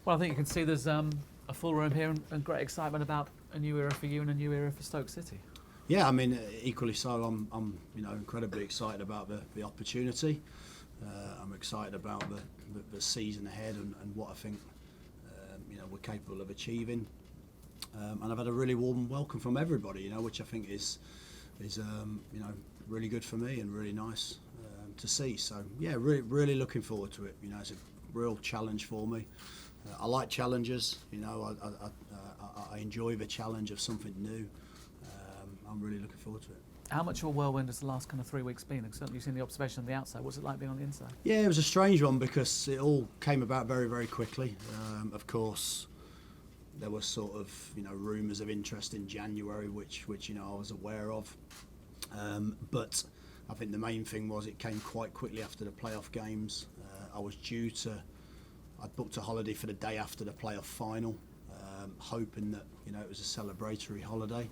Well, I think you can see there's a full room here and great excitement about a new era for you and a new era for Stoke City. Yeah, I mean, equally so. I'm incredibly excited about the opportunity. I'm excited about the season ahead and what I think we're capable of achieving. And I've had a really warm welcome from everybody, which I think is really good for me and really nice to see. So yeah, really looking forward to it. It's a real challenge for me. I like challenges. I enjoy the challenge of something new. I'm really looking forward to it. How much of a whirlwind has the last kind of 3 weeks been? Certainly you've seen the observation on the outside. What's it like being on the inside? Yeah, it was a strange one because it all came about very, very quickly. Of course, there were sort of rumours of interest in January, which I was aware of. But I think the main thing was it came quite quickly after the playoff games. I'd booked a holiday for the day after the playoff final, hoping that it was a celebratory holiday.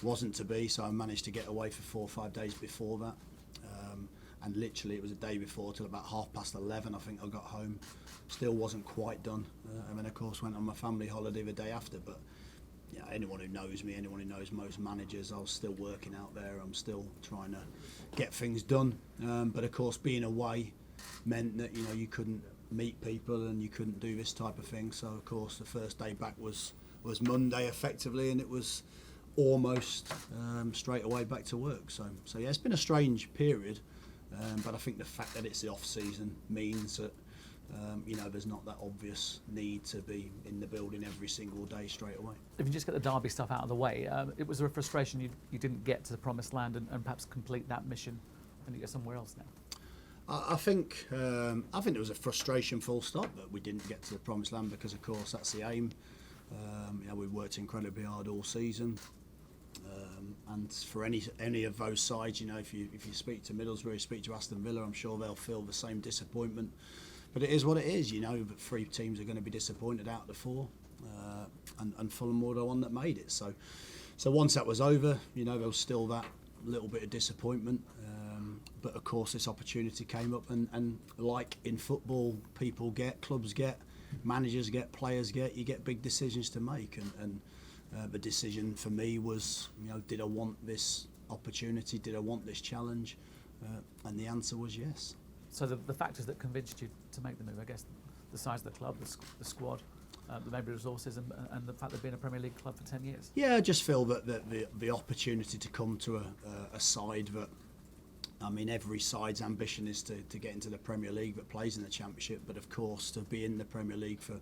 Wasn't to be, so I managed to get away for 4 or 5 days before that. And literally it was a day before till about 11:30 I think I got home. Still wasn't quite done. And then of course went on my family holiday the day after. But anyone who knows me, anyone who knows most managers, I was still working out there. I'm still trying to get things done. But of course being away meant that you couldn't meet people and you couldn't do this type of thing. So of course the first day back was Monday effectively, and it was almost straight away back to work. So yeah, it's been a strange period, but I think the fact that it's the off season means that there's not that obvious need to be in the building every single day straight away. If you just get the Derby stuff out of the way, it was a frustration you didn't get to the promised land and perhaps complete that mission, and you go somewhere else now. I think there was a frustration full stop that we didn't get to the promised land, because of course that's the aim. We worked incredibly hard all season. And for any of those sides, if you speak to Middlesbrough, speak to Aston Villa, I'm sure they'll feel the same disappointment. But it is what it is, that 3 teams are going to be disappointed out of the 4, and Fulham were the one that made it. So once that was over, there was still that little bit of disappointment. But of course this opportunity came up, and like in football, people get, clubs get, managers get, players get, you get big decisions to make, and the decision for me was, did I want this opportunity? Did I want this challenge? And the answer was yes. So the factors that convinced you to make the move, I guess, the size of the club, the squad, maybe resources, and the fact they've been a Premier League club for 10 years. Yeah, I just feel that the opportunity to come to a side that, every side's ambition is to get into the Premier League that plays in the Championship, but of course to be in the Premier League for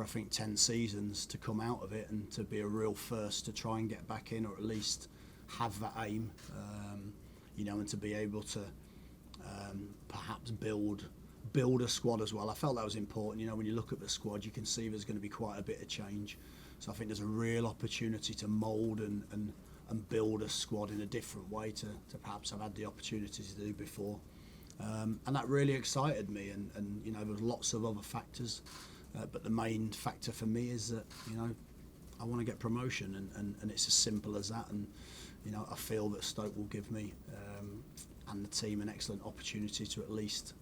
I think 10 seasons, to come out of it and to be a real first to try and get back in, or at least have that aim, and to be able to perhaps build a squad as well. I felt that was important. When you look at the squad, you can see there's going to be quite a bit of change. So I think there's a real opportunity to mould and build a squad in a different way to perhaps I've had the opportunity to do before. And that really excited me, and there was lots of other factors. But the main factor for me is that I want to get promotion, and it's as simple as that. And I feel that Stoke will give me and the team an excellent opportunity to at least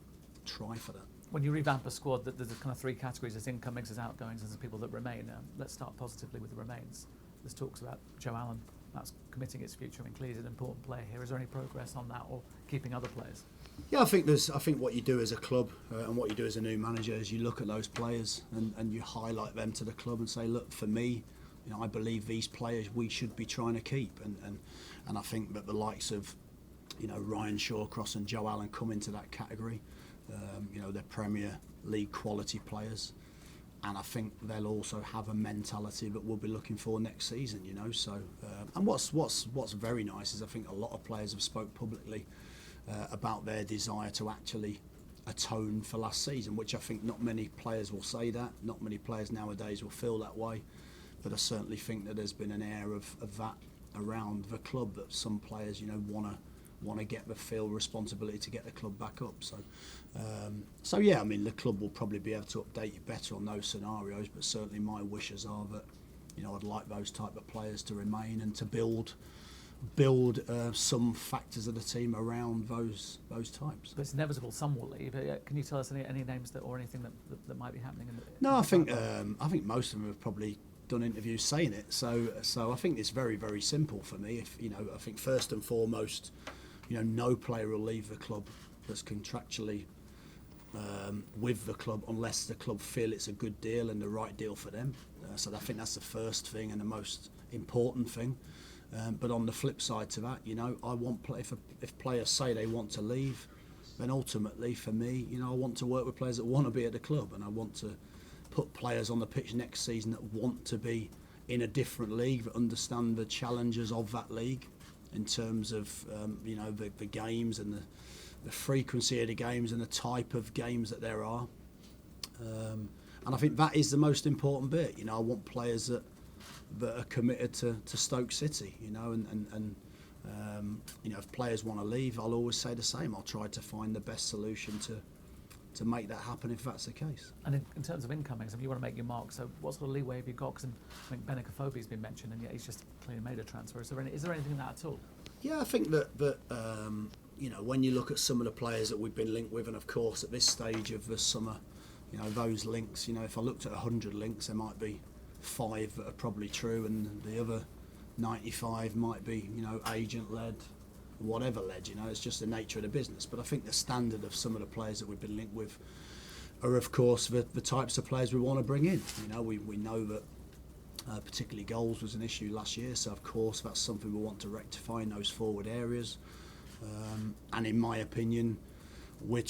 try for that. When you revamp a squad, there's kind of 3 categories: there's incomings, there's outgoings, there's the people that remain. Let's start positively with the remains. There's talks about Joe Allen. That's committing its future. Clearly he's an important player here. Is there any progress on that, or keeping other players? Yeah, I think what you do as a club and what you do as a new manager is you look at those players and you highlight them to the club and say, look, for me, I believe these players we should be trying to keep, and I think that the likes of Ryan Shawcross and Joe Allen come into that category. They're Premier League quality players, and I think they'll also have a mentality that we'll be looking for next season. So and what's very nice is I think a lot of players have spoke publicly about their desire to actually atone for last season, which I think not many players will say that. Not many players nowadays will feel that way, but I certainly think that there's been an air of that around the club, that some players want to get the feel responsibility to get the club back up. So yeah, the club will probably be able to update you better on those scenarios, but certainly my wishes are that I'd like those type of players to remain and to build build some factors of the team around those types. But it's inevitable some will leave. Can you tell us any names or anything that might be happening? No, I think most of them have probably done interviews saying it. So I think it's very, very simple for me. I think first and foremost, no player will leave the club that's contractually with the club unless the club feel it's a good deal and the right deal for them. So I think that's the first thing and the most important thing. But on the flip side to that, I want if players say they want to leave, then ultimately for me, I want to work with players that want to be at the club, and I want to put players on the pitch next season that want to be in a different league, that understand the challenges of that league in terms of the games and the frequency of the games and the type of games that there are. And I think that is the most important bit. I want players that are committed to Stoke City, and if players want to leave, I'll always say the same. I'll try to find the best solution to make that happen if that's the case. And in terms of incomings, if you want to make your mark, so what sort of leeway have you got? Because I think Benicophobe's been mentioned, and yet he's just clearly made a transfer. Is there anything in that at all? Yeah, I think that when you look at some of the players that we've been linked with, and of course at this stage of the summer, those links, if I looked at 100 links, there might be 5 that are probably true, and the other 95 might be, agent-led, whatever-led. It's just the nature of the business. But I think the standard of some of the players that we've been linked with are, of course, the types of players we want to bring in. We know that particularly goals was an issue last year, so of course that's something we want to rectify in those forward areas. And in my opinion, we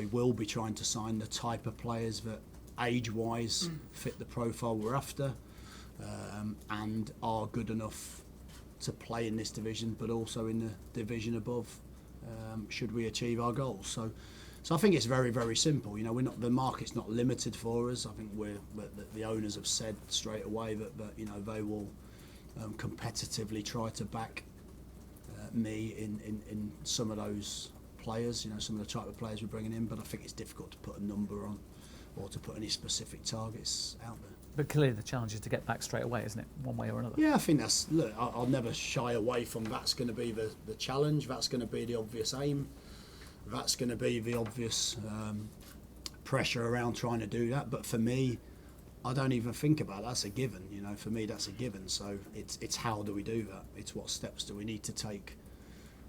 will be trying to sign the type of players that age-wise fit the profile we're after, and are good enough to play in this division, but also in the division above, should we achieve our goals. So I think it's very, very simple. The market's not limited for us. I think the owners have said straight away that they will competitively try to back me in some of those players. Some of the type of players we're bringing in. But I think it's difficult to put a number on or to put any specific targets out there. But clearly the challenge is to get back straight away, isn't it? One way or another. Yeah, I think I'll never shy away from that's going to be the challenge. That's going to be the obvious aim. That's going to be the obvious pressure around trying to do that. But for me, I don't even think about it. That's a given. For me, that's a given. So it's how do we do that? It's what steps do we need to take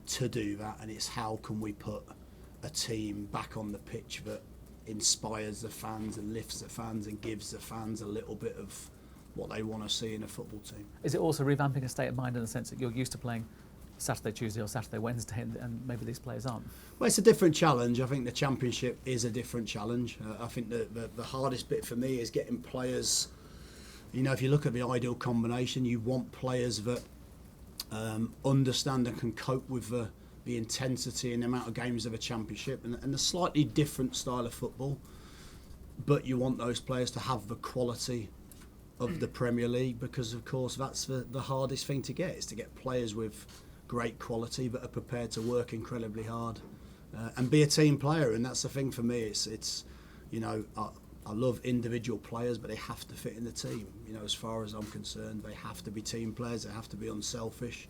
to do that? And it's how can we put a team back on the pitch that inspires the fans and lifts the fans and gives the fans a little bit of what they want to see in a football team. Is it also revamping a state of mind in the sense that you're used to playing Saturday, Tuesday or Saturday, Wednesday, and maybe these players aren't? Well, it's a different challenge. I think the Championship is a different challenge. I think the hardest bit for me is getting players, if you look at the ideal combination, you want players that understand and can cope with the intensity and the amount of games of a Championship and the slightly different style of football, but you want those players to have the quality of the Premier League, because of course that's the hardest thing to get, is to get players with great quality but are prepared to work incredibly hard and be a team player. And that's the thing for me. It's I love individual players, but they have to fit in the team. As far as I'm concerned, they have to be team players. They have to be unselfish.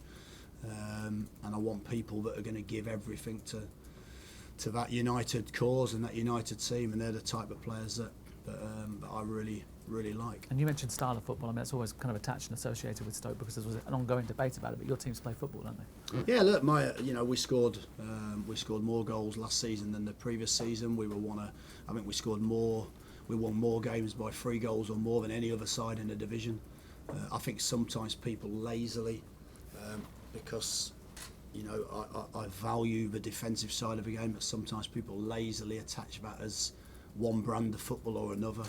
And I want people that are going to give everything to that united cause and that united team, and they're the type of players that I really, really like. And you mentioned style of football. I mean, that's always kind of attached and associated with Stoke because there was an ongoing debate about it. But your teams play football, don't they? Yeah, look, we scored more goals last season than the previous season. I think we scored more. We won more games by 3 goals or more than any other side in the division. I think sometimes people lazily, because I value the defensive side of the game, but sometimes people lazily attach that as one brand of football or another.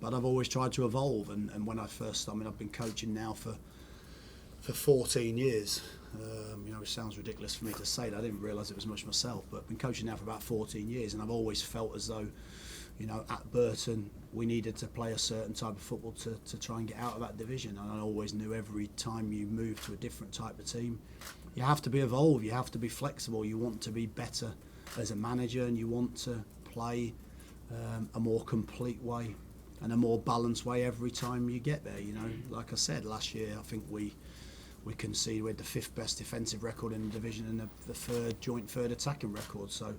But I've always tried to evolve, and when I've been coaching now for 14 years. It sounds ridiculous for me to say that. I didn't realise it was much myself, but I've been coaching now for about 14 years, and I've always felt as though, at Burton we needed to play a certain type of football to try and get out of that division. And I always knew every time you move to a different type of team, you have to be evolved, you have to be flexible, you want to be better as a manager, and you want to play a more complete way and a more balanced way every time you get there. Like I said, last year I think we we conceded. We had the 5th best defensive record in the division and the joint third attacking record. So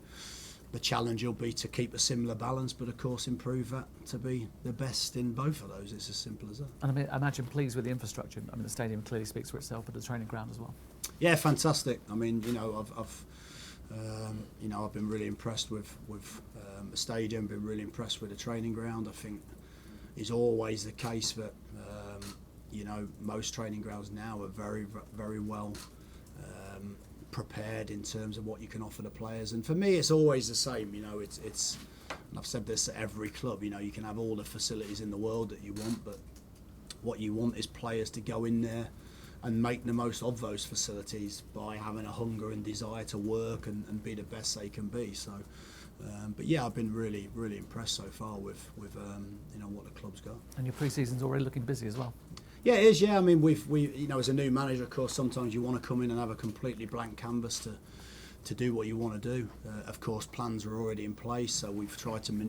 the challenge will be to keep a similar balance, but of course improve that to be the best in both of those. It's as simple as that. And I mean, I imagine pleased with the infrastructure. I mean, the stadium clearly speaks for itself, but the training ground as well. Yeah, fantastic. I mean, I've been really impressed with the stadium. Been really impressed with the training ground. I think is always the case that most training grounds now are very, very well prepared in terms of what you can offer the players. And for me, it's always the same. It's and I've said this at every club. You can have all the facilities in the world that you want, but what you want is players to go in there and make the most of those facilities by having a hunger and desire to work and be the best they can be. So, but yeah, I've been really, really impressed so far with what the club's got. And your pre-season's already looking busy as well. Yeah, it is. Yeah, I mean, we as a new manager, of course, sometimes you want to come in and have a completely blank canvas to do what you want to do. Of course, plans are already in place, so we've tried to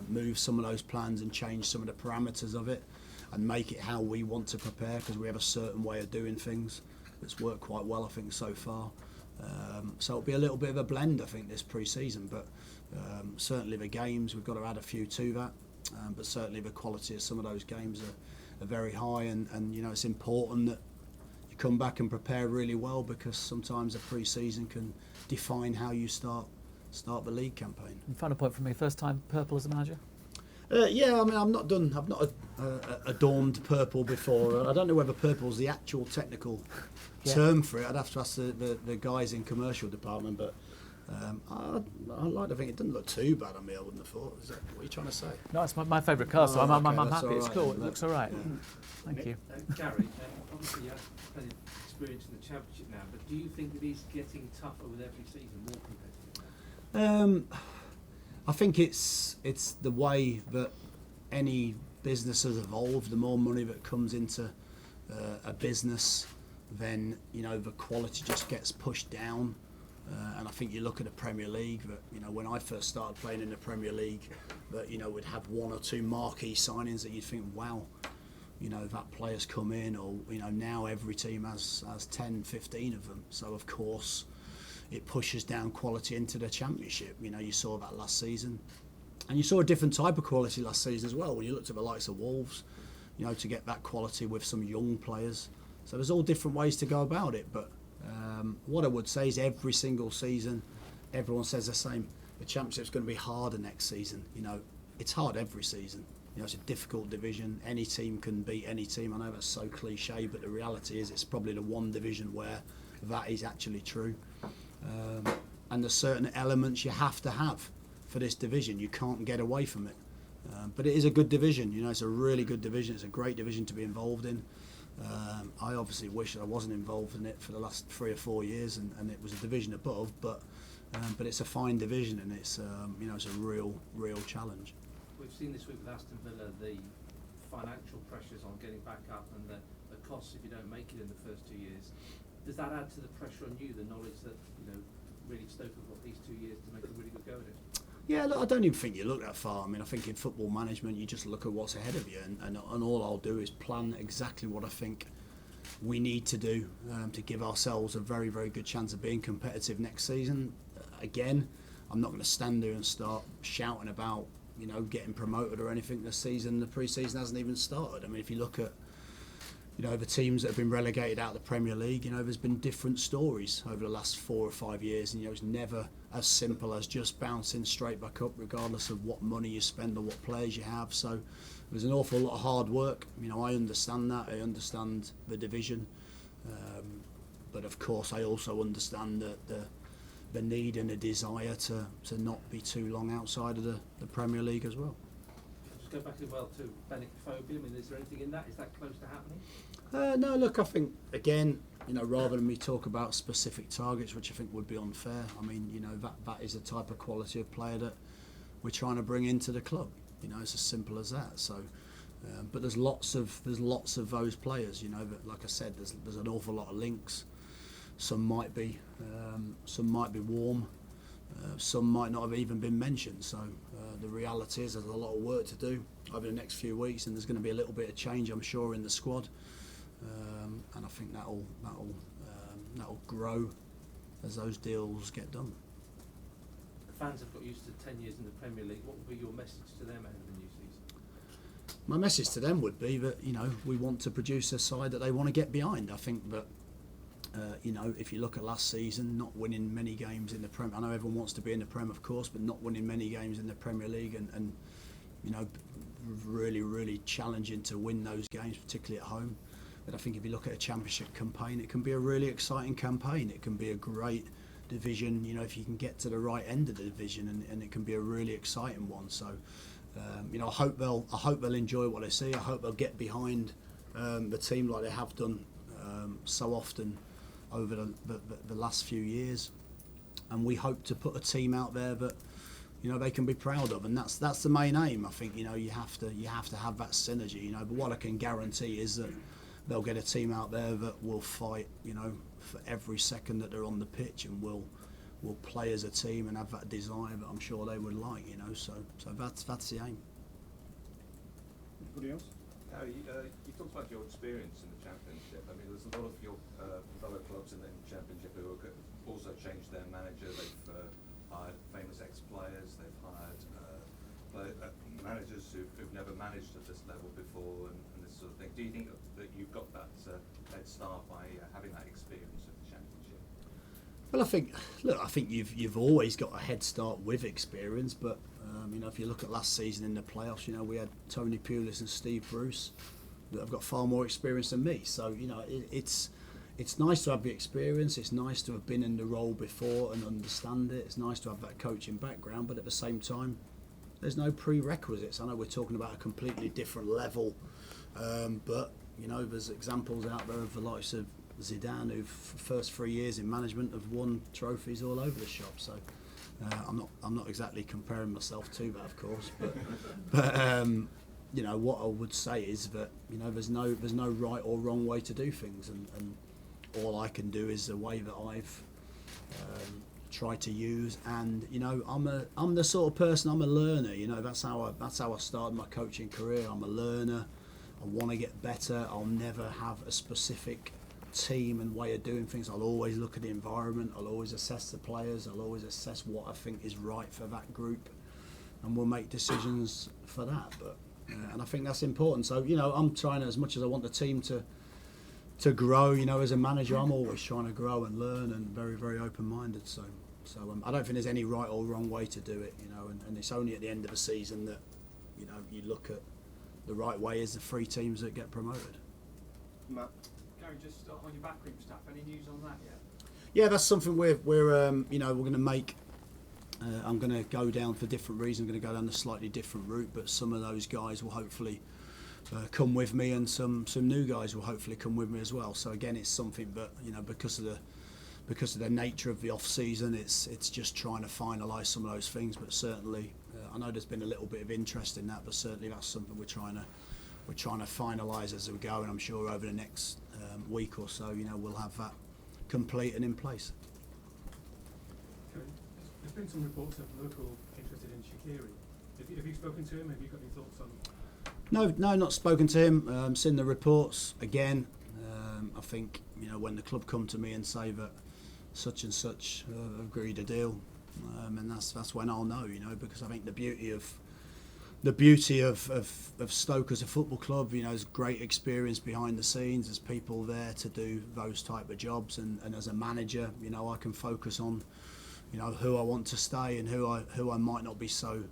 move some of those plans and change some of the parameters of it and make it how we want to prepare, because we have a certain way of doing things that's worked quite well, I think, so far. So it'll be a little bit of a blend, I think, this pre-season, but certainly the games, we've got to add a few to that, but certainly the quality of some of those games are very high, and it's important that you come back and prepare really well, because sometimes a pre-season can define how you start the league campaign. And final point from me, first time purple as a manager? Yeah, I mean, I've not adorned purple before. I don't know whether purple's the actual technical term for it. I'd have to ask the guys in commercial department, but I like to think it doesn't look too bad on me, I wouldn't have thought. Is that what you're trying to say? No, it's my favourite car, so I'm happy. Right, it's cool. then. It looks all right. Yeah. Thank you. Gary, obviously you have plenty of experience in the Championship now, but do you think it is getting tougher with every season, more competitive now? I think it's the way that any business has evolved. The more money that comes into a business, then the quality just gets pushed down. And I think you look at the Premier League. That when I first started playing in the Premier League, that we'd have 1 or 2 marquee signings that you'd think, wow, that player's come in, or now every team has 10, 15 of them. So of course, it pushes down quality into the Championship. You saw that last season, and you saw a different type of quality last season as well. When you looked at the likes of Wolves, to get that quality with some young players. So there's all different ways to go about it. But what I would say is every single season, everyone says the same. The Championship's going to be harder next season. It's hard every season. It's a difficult division. Any team can beat any team. I know that's so cliche, but the reality is it's probably the one division where that is actually true. And there's certain elements you have to have for this division. You can't get away from it. But it is a good division. It's a really good division. It's a great division to be involved in. I obviously wish I wasn't involved in it for the last 3 or 4 years, and it was a division above. But it's a fine division, and it's it's a real challenge. We've seen this week with Aston Villa the financial pressures on getting back up and the costs if you don't make it in the first 2 years. Does that add to the pressure on you, the knowledge that really Stoke have got these 2 years to make a really good go at it? Yeah, look, I don't even think you look that far. I mean, I think in football management, you just look at what's ahead of you, and all I'll do is plan exactly what I think we need to do to give ourselves a very, very good chance of being competitive next season. Again, I'm not going to stand there and start shouting about getting promoted or anything this season. The pre-season hasn't even started. I mean, if you look at the teams that have been relegated out of the Premier League, there's been different stories over the last 4 or 5 years, and it's never as simple as just bouncing straight back up, regardless of what money you spend or what players you have. So there's an awful lot of hard work. I understand that. I understand the division, but of course I also understand the need and the desire to not be too long outside of the Premier League as well. Just go back as well to Benicophobia. I mean, is there anything in that? Is that close to happening? No, look, I think, again, rather than me talk about specific targets, which I think would be unfair, I mean, that is the type of quality of player that we're trying to bring into the club. It's as simple as that. So, but there's lots of those players, that, like I said, there's an awful lot of links. Some might be warm. Some might not have even been mentioned. So the reality is there's a lot of work to do over the next few weeks, and there's going to be a little bit of change, I'm sure, in the squad. and I think that'll grow as those deals get done. The fans have got used to 10 years in the Premier League. What would be your message to them ahead of the new season? My message to them would be that, you know, we want to produce a side that they want to get behind. I think that, you know, if you look at last season, not winning many games in the Prem, I know everyone wants to be in the Prem, of course, but not winning many games in the Premier League and you know, really challenging to win those games, particularly at home. But I think if you look at a Championship campaign, it can be a really exciting campaign. It can be a great division, you know, if you can get to the right end of the division, and it can be a really exciting one. So, you know, I hope they'll enjoy what they see. I hope they'll get behind the team like they have done so often over the last few years, and we hope to put a team out there that, you know, they can be proud of, and that's the main aim. I think, you know, you have to have that synergy, you know. But what I can guarantee is that they'll get a team out there that will fight, you know, for every second that they're on the pitch, and will play as a team and have that desire that I'm sure they would like, you know. So that's the aim. Anybody else? Gary, you talked about your experience in the Championship. I mean, there's a lot of your fellow clubs in the Championship who have also changed their manager. They've hired famous ex-players. They've hired managers who've never managed at this level before, and this sort of thing. Do you think that you've got that head start by having that experience of the Championship? Well, I think you've always got a head start with experience, but you know, if you look at last season in the playoffs, you know, we had Tony Pulis and Steve Bruce that have got far more experience than me. So, you know, it's nice to have the experience. It's nice to have been in the role before and understand it. It's nice to have that coaching background, but at the same time, there's no prerequisites. I know we're talking about a completely different level, but you know, there's examples out there of the likes of Zidane, who first 3 years in management have won trophies all over the shop. So I'm not exactly comparing myself to that, of course, but you know, what I would say is that, you know, there's no right or wrong way to do things, and all I can do is the way that I've tried to use. And you know, I'm the sort of person, I'm a learner. You know, that's how I started my coaching career. I'm a learner. I want to get better. I'll never have a specific team and way of doing things. I'll always look at the environment. I'll always assess the players. I'll always assess what I think is right for that group, and we'll make decisions for that. But and I think that's important. So, you know, I'm trying, as much as I want the team to grow, you know, as a manager, I'm always trying to grow and learn, and very open-minded. So I don't think there's any right or wrong way to do it, you know, and it's only at the end of a season that, you know, you look at the right way is the 3 teams that get promoted. Matt? Gary, just on your backroom stuff, any news on that yet? Yeah, that's something we're you know, we're going to make. I'm going to go down for different reasons. I'm going to go down a slightly different route, but some of those guys will hopefully come with me, and some new guys will hopefully come with me as well. So again, it's something that, you know, because of the nature of the off season, it's just trying to finalise some of those things. But certainly, I know there's been a little bit of interest in that, but certainly that's something we're trying to finalise as we go, and I'm sure over the next week or so, you know, we'll have that complete and in place. Okay. There's been some reports of local interested in Shaqiri. Have you spoken to him? Have you got any thoughts on? No, not spoken to him. Seen the reports again. I think, you know, when the club come to me and say that such and such agreed a deal, and that's when I'll know, you know, because I think the beauty of Stoke as a football club, you know, there's great experience behind the scenes. There's people there to do those type of jobs, and as a manager, you know, I can focus on, you know, who I want to stay and who I might not be so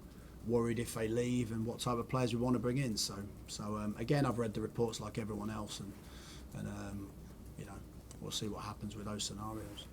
worried if they leave, and what type of players we want to bring in. So again, I've read the reports like everyone else, and you know, we'll see what happens with those scenarios.